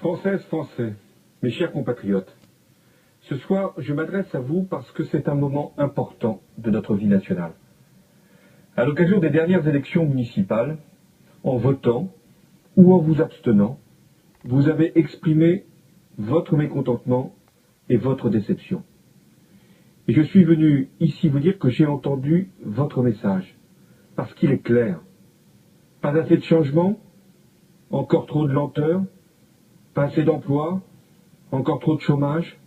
Françaises, Français, mes chers compatriotes, ce soir, je m'adresse à vous parce que c'est un moment important de notre vie nationale. À l'occasion des dernières élections municipales, en votant ou en vous abstenant, vous avez exprimé votre mécontentement et votre déception. Et je suis venu ici vous dire que j'ai entendu votre message, parce qu'il est clair. Pas assez de changement, encore trop de lenteur, pas assez d'emploi, encore trop de chômage,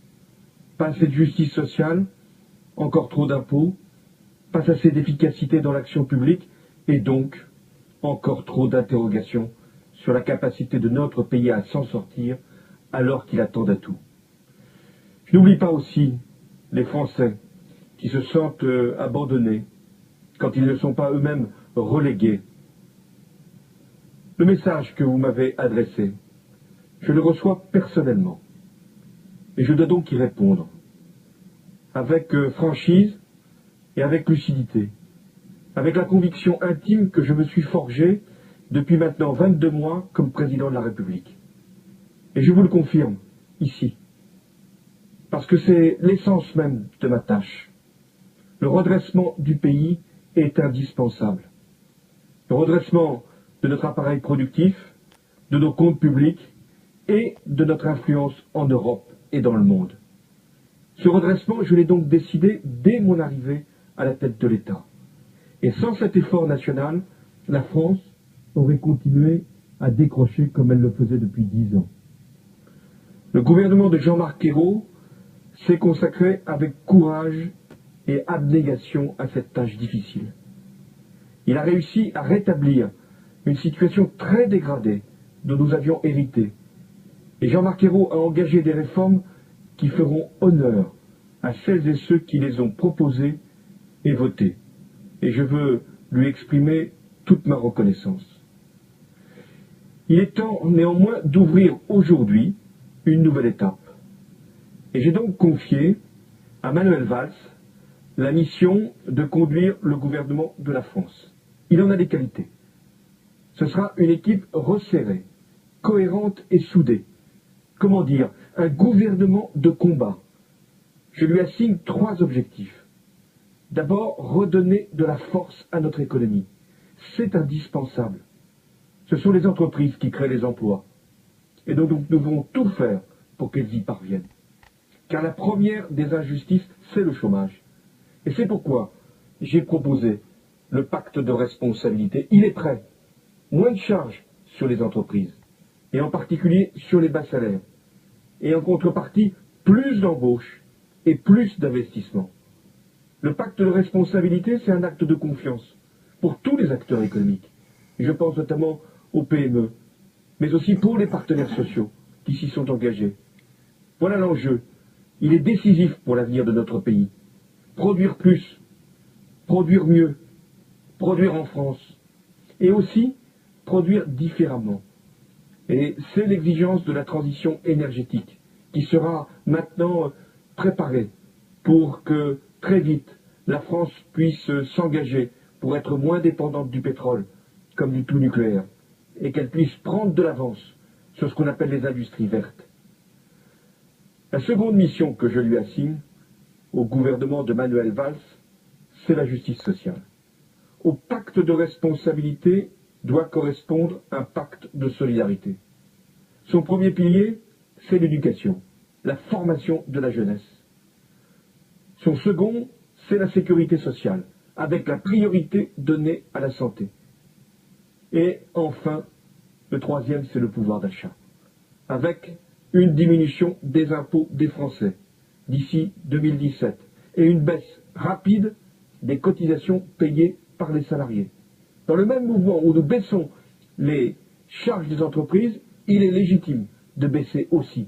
pas assez de justice sociale, encore trop d'impôts, pas assez d'efficacité dans l'action publique, et donc encore trop d'interrogations sur la capacité de notre pays à s'en sortir alors qu'il attend à tout. Je n'oublie pas aussi les Français qui se sentent abandonnés quand ils ne sont pas eux-mêmes relégués. Le message que vous m'avez adressé, je le reçois personnellement et je dois donc y répondre avec franchise et avec lucidité, avec la conviction intime que je me suis forgée depuis maintenant 22 mois comme président de la République. Et je vous le confirme, ici, parce que c'est l'essence même de ma tâche. Le redressement du pays est indispensable. Le redressement de notre appareil productif, de nos comptes publics et de notre influence en Europe et dans le monde. Ce redressement, je l'ai donc décidé dès mon arrivée à la tête de l'État. Et sans cet effort national, la France aurait continué à décrocher comme elle le faisait depuis 10 ans. Le gouvernement de Jean-Marc Ayrault s'est consacré avec courage et abnégation à cette tâche difficile. Il a réussi à rétablir une situation très dégradée dont nous avions hérité. Et Jean-Marc Ayrault a engagé des réformes qui feront honneur à celles et ceux qui les ont proposées et votées. Et je veux lui exprimer toute ma reconnaissance. Il est temps néanmoins d'ouvrir aujourd'hui une nouvelle étape. Et j'ai donc confié à Manuel Valls la mission de conduire le gouvernement de la France. Il en a des qualités. Ce sera une équipe resserrée, cohérente et soudée. Comment dire, un gouvernement de combat. Je lui assigne 3 objectifs. D'abord, redonner de la force à notre économie. C'est indispensable. Ce sont les entreprises qui créent les emplois. Et donc nous devons tout faire pour qu'elles y parviennent. Car la première des injustices, c'est le chômage. Et c'est pourquoi j'ai proposé le pacte de responsabilité. Il est prêt. Moins de charges sur les entreprises, et en particulier sur les bas salaires. Et en contrepartie, plus d'embauches et plus d'investissements. Le pacte de responsabilité, c'est un acte de confiance pour tous les acteurs économiques. Je pense notamment aux PME, mais aussi pour les partenaires sociaux qui s'y sont engagés. Voilà l'enjeu. Il est décisif pour l'avenir de notre pays. Produire plus, produire mieux, produire en France, et aussi produire différemment. Et c'est l'exigence de la transition énergétique qui sera maintenant préparée pour que très vite la France puisse s'engager pour être moins dépendante du pétrole comme du tout nucléaire et qu'elle puisse prendre de l'avance sur ce qu'on appelle les industries vertes. La seconde mission que je lui assigne au gouvernement de Manuel Valls, c'est la justice sociale. Au pacte de responsabilité doit correspondre un pacte de solidarité. Son premier pilier, c'est l'éducation, la formation de la jeunesse. Son second, c'est la sécurité sociale, avec la priorité donnée à la santé. Et enfin, le troisième, c'est le pouvoir d'achat, avec une diminution des impôts des Français d'ici 2017 et une baisse rapide des cotisations payées par les salariés. Dans le même mouvement où nous baissons les charges des entreprises, il est légitime de baisser aussi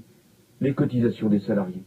les cotisations des salariés.